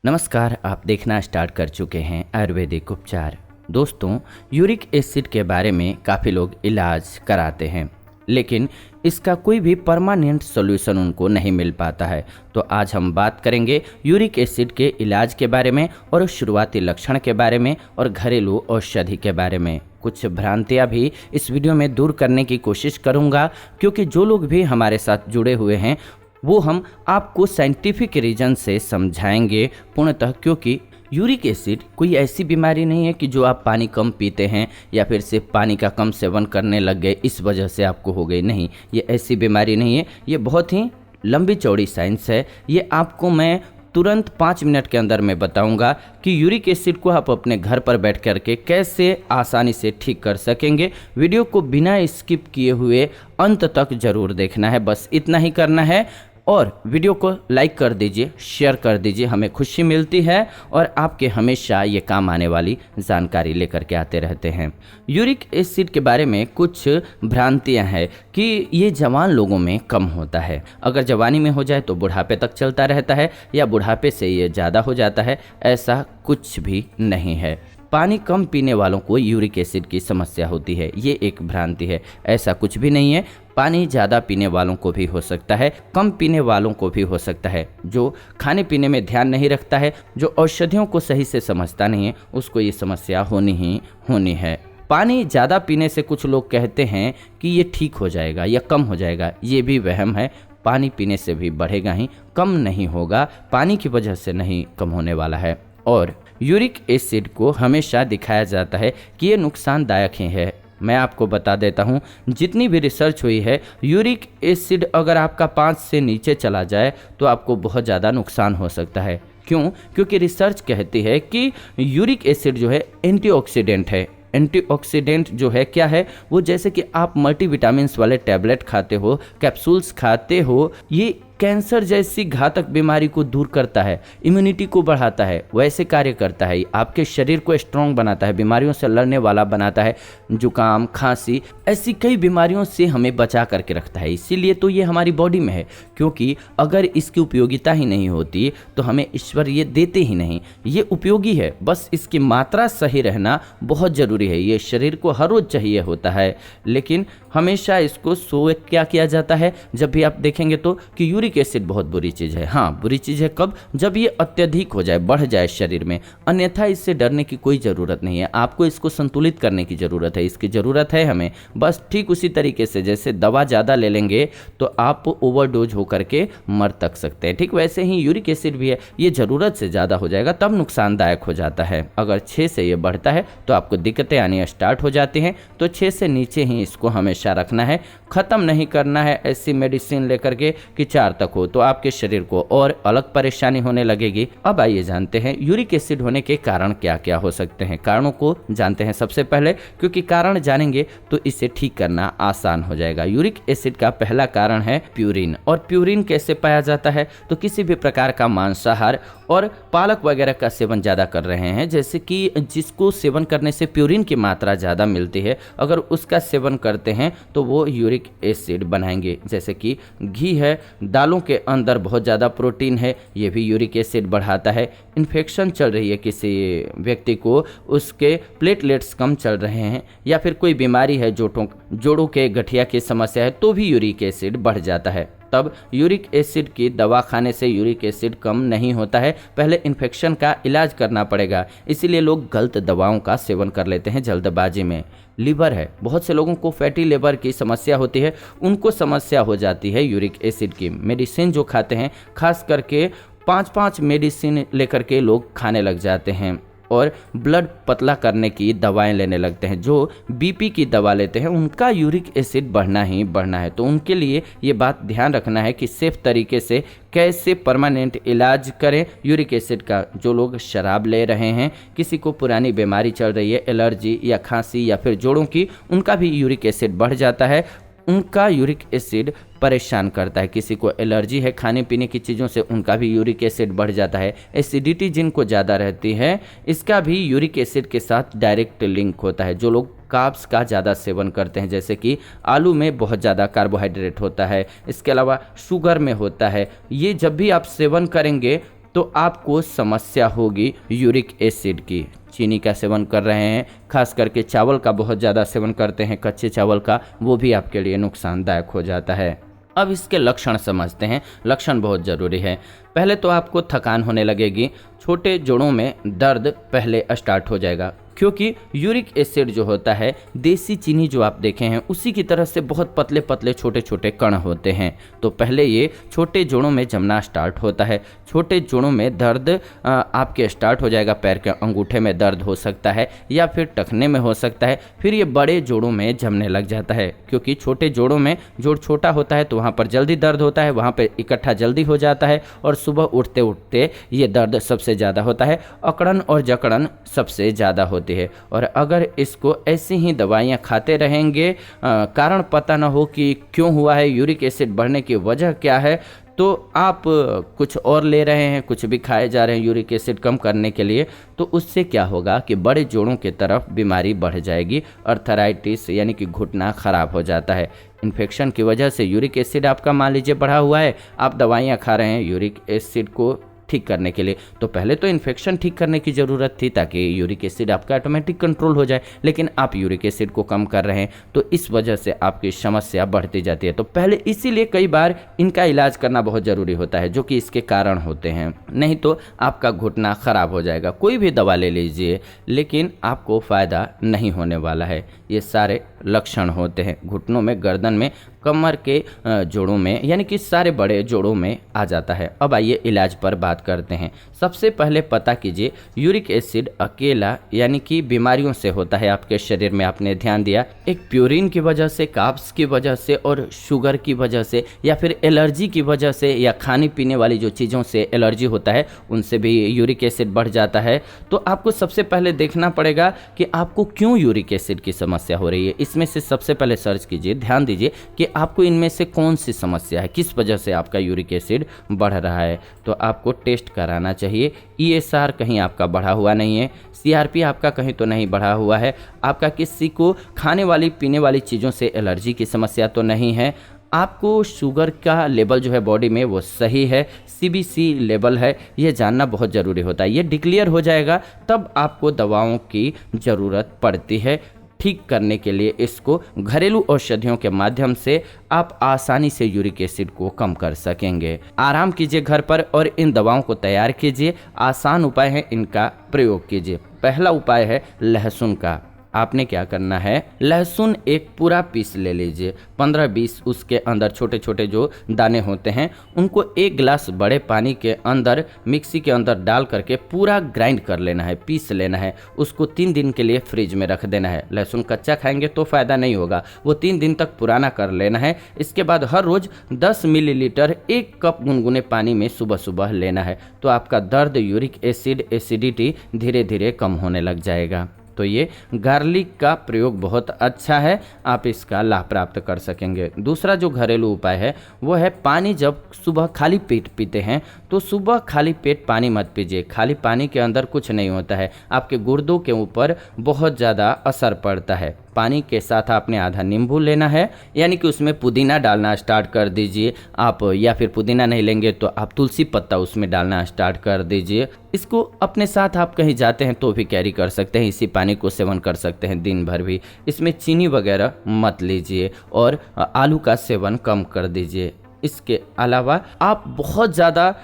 नमस्कार, आप देखना स्टार्ट कर चुके हैं आयुर्वेदिक उपचार। दोस्तों, यूरिक एसिड के बारे में काफ़ी लोग इलाज कराते हैं, लेकिन इसका कोई भी परमानेंट सॉल्यूशन उनको नहीं मिल पाता है। तो आज हम बात करेंगे यूरिक एसिड के इलाज के बारे में और उस शुरुआती लक्षण के बारे में और घरेलू औषधि के बारे में। कुछ भ्रांतियां भी इस वीडियो में दूर करने की कोशिश करूंगा, क्योंकि जो लोग भी हमारे साथ जुड़े हुए हैं वो हम आपको साइंटिफिक रीजन से समझाएंगे पूर्णतः, क्योंकि यूरिक एसिड कोई ऐसी बीमारी नहीं है कि जो आप पानी कम पीते हैं या फिर सिर्फ पानी का कम सेवन करने लग गए इस वजह से आपको हो गई। नहीं, ये ऐसी बीमारी नहीं है। ये बहुत ही लंबी चौड़ी साइंस है। ये आपको मैं तुरंत 5 मिनट के अंदर मैं बताऊंगा कि यूरिक एसिड को आप अपने घर पर बैठ करके कैसे आसानी से ठीक कर सकेंगे। वीडियो को बिना स्किप किए हुए अंत तक जरूर देखना है, बस इतना ही करना है। और वीडियो को लाइक कर दीजिए, शेयर कर दीजिए, हमें खुशी मिलती है और आपके हमेशा ये काम आने वाली जानकारी लेकर के आते रहते हैं। यूरिक एसिड के बारे में कुछ भ्रांतियां हैं कि ये जवान लोगों में कम होता है। अगर जवानी में हो जाए तो बुढ़ापे तक चलता रहता है या बुढ़ापे से ये ज़्यादा हो जाता है, ऐसा कुछ भी नहीं है। पानी कम पीने वालों को यूरिक एसिड की समस्या होती है, ये एक भ्रांति है। ऐसा कुछ भी नहीं है। पानी ज़्यादा पीने वालों को भी हो सकता है, कम पीने वालों को भी हो सकता है। जो खाने पीने में ध्यान नहीं रखता है, जो औषधियों को सही से समझता नहीं है, उसको ये समस्या होनी ही होनी है। पानी ज़्यादा पीने से कुछ लोग कहते हैं कि ये ठीक हो जाएगा या कम हो जाएगा, ये भी वहम है। पानी पीने से भी बढ़ेगा ही, कम नहीं होगा। पानी की वजह से नहीं कम होने वाला है। और यूरिक एसिड को हमेशा दिखाया जाता है कि ये नुकसानदायक ही है। मैं आपको बता देता हूँ, जितनी भी रिसर्च हुई है, यूरिक एसिड अगर आपका 5 से नीचे चला जाए तो आपको बहुत ज़्यादा नुकसान हो सकता है। क्यों? क्योंकि रिसर्च कहती है कि यूरिक एसिड जो है एंटीऑक्सीडेंट है। एंटीऑक्सीडेंट जो है क्या है? वो जैसे कि आप मल्टीविटामिन्स वाले टैबलेट खाते हो, कैप्सूल्स खाते हो, ये कैंसर जैसी घातक बीमारी को दूर करता है, इम्यूनिटी को बढ़ाता है, वैसे कार्य करता है। आपके शरीर को स्ट्रॉन्ग बनाता है, बीमारियों से लड़ने वाला बनाता है। जुकाम, खांसी, ऐसी कई बीमारियों से हमें बचा करके रखता है। इसीलिए तो ये हमारी बॉडी में है, क्योंकि अगर इसकी उपयोगिता ही नहीं होती तो हमें ईश्वर ये देते ही नहीं। ये उपयोगी है, बस इसकी मात्रा सही रहना बहुत ज़रूरी है। ये शरीर को हर रोज़ चाहिए होता है, लेकिन हमेशा इसको क्या किया जाता है, जब भी आप देखेंगे तो कि यूरिक एसिड बहुत बुरी चीज़ है। हाँ, बुरी चीज़ है कब? जब ये अत्यधिक हो जाए, बढ़ जाए शरीर में। अन्यथा इससे डरने की कोई ज़रूरत नहीं है। आपको इसको संतुलित करने की ज़रूरत है, इसकी ज़रूरत है हमें। बस ठीक उसी तरीके से जैसे दवा ज़्यादा ले लेंगे तो आप ओवरडोज होकर के मर तक सकते हैं, ठीक वैसे ही यूरिक एसिड भी है। ये ज़रूरत से ज़्यादा हो जाएगा तब नुकसानदायक हो जाता है। अगर 6 से ये बढ़ता है तो आपको दिक्कतें आनी स्टार्ट हो जाती हैं। तो 6 से नीचे ही इसको हमेशा रखना है, ख़त्म नहीं करना है ऐसी मेडिसिन लेकर के कि 4 तक हो, तो आपके शरीर को और अलग परेशानी होने लगेगी। अब आइए जानते हैं यूरिक एसिड होने के कारण क्या क्या हो सकते हैं। कारणों को जानते हैं सबसे पहले, क्योंकि कारण जानेंगे तो इसे ठीक करना आसान हो जाएगा। यूरिक एसिड का पहला कारण है प्यूरिन। और प्यूरिन कैसे पाया जाता है? तो किसी भी प्रकार का मांसाहार और पालक वगैरह का सेवन ज़्यादा कर रहे हैं, जैसे कि जिसको सेवन करने से प्यूरिन की मात्रा ज़्यादा मिलती है, अगर उसका सेवन करते हैं तो वो यूरिक एसिड बनाएंगे। जैसे कि घी है, दालों के अंदर बहुत ज़्यादा प्रोटीन है, ये भी यूरिक एसिड बढ़ाता है। इन्फेक्शन चल रही है किसी व्यक्ति को, उसके प्लेटलेट्स कम चल रहे हैं, या फिर कोई बीमारी है, जोड़ों के गठिया की समस्या है, तो भी यूरिक एसिड बढ़ जाता है। तब यूरिक एसिड की दवा खाने से यूरिक एसिड कम नहीं होता है, पहले इन्फेक्शन का इलाज करना पड़ेगा। इसीलिए लोग गलत दवाओं का सेवन कर लेते हैं जल्दबाजी में। लीवर है, बहुत से लोगों को फैटी लीवर की समस्या होती है, उनको समस्या हो जाती है यूरिक एसिड की। मेडिसिन जो खाते हैं, खास करके 5-5 मेडिसिन लेकर के लोग खाने लग जाते हैं और ब्लड पतला करने की दवाएं लेने लगते हैं। जो बीपी की दवा लेते हैं उनका यूरिक एसिड बढ़ना ही बढ़ना है। तो उनके लिए ये बात ध्यान रखना है कि सेफ तरीके से कैसे परमानेंट इलाज करें यूरिक एसिड का। जो लोग शराब ले रहे हैं, किसी को पुरानी बीमारी चल रही है, एलर्जी या खांसी या फिर जोड़ों की, उनका भी यूरिक एसिड बढ़ जाता है। उनका यूरिक एसिड परेशान करता है। किसी को एलर्जी है खाने पीने की चीज़ों से, उनका भी यूरिक एसिड बढ़ जाता है। एसिडिटी जिनको ज़्यादा रहती है, इसका भी यूरिक एसिड के साथ डायरेक्ट लिंक होता है। जो लोग कार्ब्स का ज़्यादा सेवन करते हैं, जैसे कि आलू में बहुत ज़्यादा कार्बोहाइड्रेट होता है, इसके अलावा शुगर में होता है, ये जब भी आप सेवन करेंगे तो आपको समस्या होगी यूरिक एसिड की। चीनी का सेवन कर रहे हैं, खास करके चावल का बहुत ज़्यादा सेवन करते हैं, कच्चे चावल का, वो भी आपके लिए नुकसानदायक हो जाता है। अब इसके लक्षण समझते हैं। लक्षण बहुत ज़रूरी है। पहले तो आपको थकान होने लगेगी, छोटे जोड़ों में दर्द पहले स्टार्ट हो जाएगा, क्योंकि यूरिक एसिड जो होता है, देसी चीनी जो आप देखे हैं उसी की तरह से बहुत पतले पतले छोटे छोटे कण होते हैं। तो पहले ये छोटे जोड़ों में जमना स्टार्ट होता है, छोटे जोड़ों में दर्द आपके स्टार्ट हो जाएगा। पैर के अंगूठे में दर्द हो सकता है या फिर टखने में हो सकता है। फिर ये बड़े जोड़ों में जमने लग जाता है, क्योंकि छोटे जोड़ों में जोड़ छोटा होता है तो वहाँ पर जल्दी दर्द होता है, वहाँ पर इकट्ठा जल्दी हो जाता है और सुबह उठते उठते ये दर्द सबसे ज़्यादा होता है। अकड़न और जकड़न सबसे ज़्यादा होती है। और अगर इसको ऐसी ही दवाइयाँ खाते रहेंगे, कारण पता ना हो कि क्यों हुआ है, यूरिक एसिड बढ़ने की वजह क्या है, तो आप कुछ और ले रहे हैं, कुछ भी खाए जा रहे हैं यूरिक एसिड कम करने के लिए, तो उससे क्या होगा कि बड़े जोड़ों की तरफ बीमारी बढ़ जाएगी। अर्थराइटिस यानी कि घुटना खराब हो जाता है। इन्फेक्शन की वजह से यूरिक एसिड आपका मान लीजिए बढ़ा हुआ है, आप दवाइयाँ खा रहे हैं यूरिक एसिड को ठीक करने के लिए, तो पहले तो इन्फेक्शन ठीक करने की ज़रूरत थी ताकि यूरिक एसिड आपका ऑटोमेटिक कंट्रोल हो जाए, लेकिन आप यूरिक एसिड को कम कर रहे हैं तो इस वजह से आपकी समस्या बढ़ती जाती है। तो पहले इसीलिए कई बार इनका इलाज करना बहुत ज़रूरी होता है, जो कि इसके कारण होते हैं, नहीं तो आपका घुटना ख़राब हो जाएगा। कोई भी दवा ले लीजिए लेकिन आपको फ़ायदा नहीं होने वाला है। ये सारे लक्षण होते हैं घुटनों में, गर्दन में, कमर के जोड़ों में, यानी कि सारे बड़े जोड़ों में आ जाता है। अब आइए इलाज पर बात करते हैं। सबसे पहले पता कीजिए यूरिक एसिड अकेला यानी कि बीमारियों से होता है आपके शरीर में, आपने ध्यान दिया, एक प्यूरिन की वजह से, कार्ब्स की वजह से और शुगर की वजह से, या फिर एलर्जी की वजह से, या खाने पीने वाली जो चीज़ों से एलर्जी होता है उनसे भी यूरिक एसिड बढ़ जाता है। तो आपको सबसे पहले देखना पड़ेगा कि आपको क्यों यूरिक एसिड की समस्या हो रही है। इसमें से सबसे पहले सर्च कीजिए, ध्यान दीजिए कि आपको इनमें से कौन सी समस्या है, किस वजह से आपका यूरिक एसिड बढ़ रहा है। तो आपको टेस्ट कराना चाहिए। ESR कहीं आपका बढ़ा हुआ नहीं है, CRP आपका कहीं तो नहीं बढ़ा हुआ है, आपका किसी को खाने वाली पीने वाली चीज़ों से एलर्जी की समस्या तो नहीं है, आपको शुगर का लेवल जो है बॉडी में वो सही है, CBC लेवल है, ये जानना बहुत ज़रूरी होता है। ये डिक्लेयर हो जाएगा तब आपको दवाओं की ज़रूरत पड़ती है ठीक करने के लिए। इसको घरेलू औषधियों के माध्यम से आप आसानी से यूरिक एसिड को कम कर सकेंगे। आराम कीजिए घर पर और इन दवाओं को तैयार कीजिए। आसान उपाय है, इनका प्रयोग कीजिए। पहला उपाय है लहसुन का। आपने क्या करना है, लहसुन एक पूरा पीस ले लीजिए, 15-20 उसके अंदर छोटे छोटे जो दाने होते हैं उनको एक गिलास बड़े पानी के अंदर मिक्सी के अंदर डाल करके पूरा ग्राइंड कर लेना है, पीस लेना है। उसको 3 दिन के लिए फ्रिज में रख देना है। लहसुन कच्चा खाएंगे तो फ़ायदा नहीं होगा, वो 3 दिन तक पुराना कर लेना है। इसके बाद हर रोज़ 10 मिलीलीटर 1 कप गुनगुने पानी में सुबह सुबह लेना है। तो आपका दर्द, यूरिक एसिड, एसिडिटी धीरे धीरे कम होने लग जाएगा। तो ये गार्लिक का प्रयोग बहुत अच्छा है, आप इसका लाभ प्राप्त कर सकेंगे। दूसरा जो घरेलू उपाय है वो है पानी। जब सुबह खाली पेट पीते हैं तो सुबह खाली पेट पानी मत पीजिए। खाली पानी के अंदर कुछ नहीं होता है, आपके गुर्दों के ऊपर बहुत ज़्यादा असर पड़ता है। पानी के साथ आपने आधा नींबू लेना है, यानी कि उसमें पुदीना डालना स्टार्ट कर दीजिए आप, या फिर पुदीना नहीं लेंगे तो आप तुलसी पत्ता उसमें डालना स्टार्ट कर दीजिए। इसको अपने साथ आप कहीं जाते हैं तो भी कैरी कर सकते हैं, इसी पानी को सेवन कर सकते हैं दिन भर भी। इसमें चीनी वगैरह मत लीजिए और आलू का सेवन कम कर दीजिए। इसके अलावा आप बहुत ज़्यादा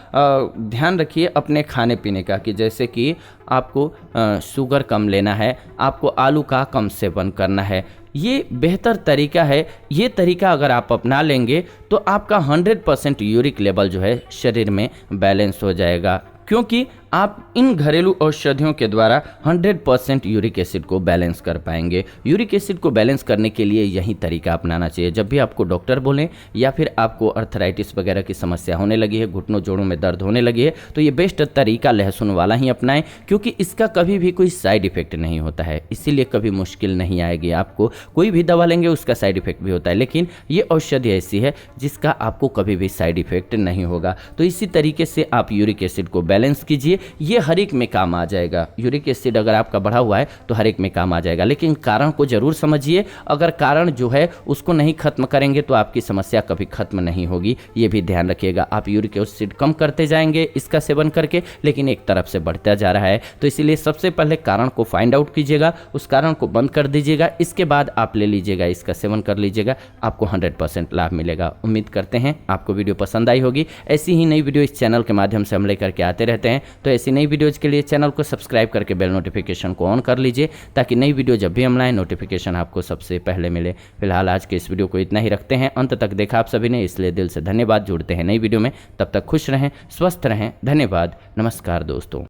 ध्यान रखिए अपने खाने पीने का, कि जैसे कि आपको शुगर कम लेना है, आपको आलू का कम सेवन करना है। ये बेहतर तरीका है। ये तरीका अगर आप अपना लेंगे तो आपका 100% यूरिक लेवल जो है शरीर में बैलेंस हो जाएगा, क्योंकि आप इन घरेलू औषधियों के द्वारा 100% यूरिक एसिड को बैलेंस कर पाएंगे। यूरिक एसिड को बैलेंस करने के लिए यही तरीका अपनाना चाहिए। जब भी आपको डॉक्टर बोलें या फिर आपको अर्थराइटिस वगैरह की समस्या होने लगी है, घुटनों जोड़ों में दर्द होने लगी है, तो ये बेस्ट तरीका लहसुन वाला ही अपनाएं, क्योंकि इसका कभी भी कोई साइड इफेक्ट नहीं होता है, इसीलिए कभी मुश्किल नहीं आएगी आपको। कोई भी दवा लेंगे उसका साइड इफेक्ट भी होता है, लेकिन ये औषधि ऐसी है जिसका आपको कभी भी साइड इफेक्ट नहीं होगा। तो इसी तरीके से आप यूरिक एसिड को बैलेंस कीजिए। ये हर एक में काम आ जाएगा। यूरिक एसिड अगर आपका बढ़ा हुआ है तो हर एक में काम आ जाएगा, लेकिन कारण को जरूर समझिए। अगर कारण जो है उसको नहीं खत्म करेंगे तो आपकी समस्या कभी खत्म नहीं होगी, ये भी ध्यान रखिएगा। आप यूरिक एसिड कम करते जाएंगे इसका सेवन करके, लेकिन एक तरफ से बढ़ता जा रहा है। तो इसीलिए सबसे पहले कारण को फाइंड आउट कीजिएगा, उस कारण को बंद कर दीजिएगा, इसके बाद आप ले लीजिएगा, इसका सेवन कर लीजिएगा, आपको 100% लाभ मिलेगा। उम्मीद करते हैं आपको वीडियो पसंद आई होगी। ऐसी ही नई वीडियो इस चैनल के माध्यम से हम लेकर के आते रहते हैं, तो ऐसी नई वीडियोज़ के लिए चैनल को सब्सक्राइब करके बेल नोटिफिकेशन को ऑन कर लीजिए, ताकि नई वीडियो जब भी हम लाएं नोटिफिकेशन आपको सबसे पहले मिले। फिलहाल आज के इस वीडियो को इतना ही रखते हैं। अंत तक देखा आप सभी ने, इसलिए दिल से धन्यवाद। जुड़ते हैं नई वीडियो में, तब तक खुश रहें, स्वस्थ रहें। धन्यवाद, नमस्कार दोस्तों।